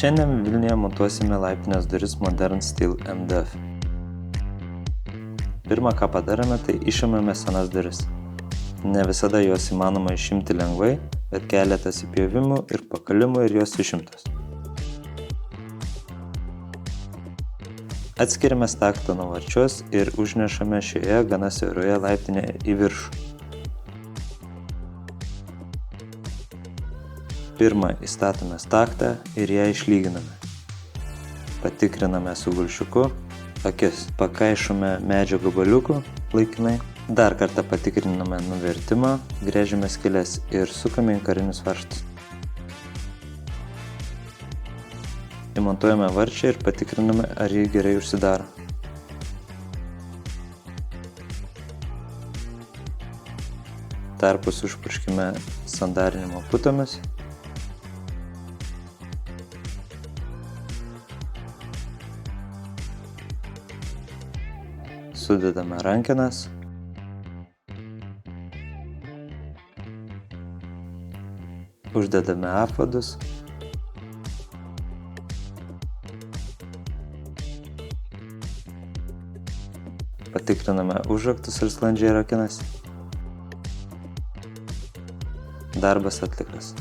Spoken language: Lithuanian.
Šiandien Vilniuje montuosime laiptinės duris Modern Steel MDF. Pirma, ką padarėme, tai išėmėme senas duris. Ne visada jos įmanoma išimti lengvai, bet keletas įpjovimų ir pakalimų ir jos išimtos. Atskiriame staktą nuo varčios ir užnešame šioje gana siauroje laiptinėje į viršų. Pirma, įstatome staktą ir ją išlyginame. Patikriname su gulšiuku akis, pakaišome medžio gabaliukų laikinai. Dar kartą patikriname nuvertimą, gręžiame skyles ir sukame inkarinius varžtus. Įmontuojame varčią ir patikriname, ar ji gerai užsidaro. Tarpus užpurškime sandarinimo putomis. Sudedame rankenas. Uždedame apvadus. Patikriname užraktus ir sklandžiai rakinasi. Darbas atliktas.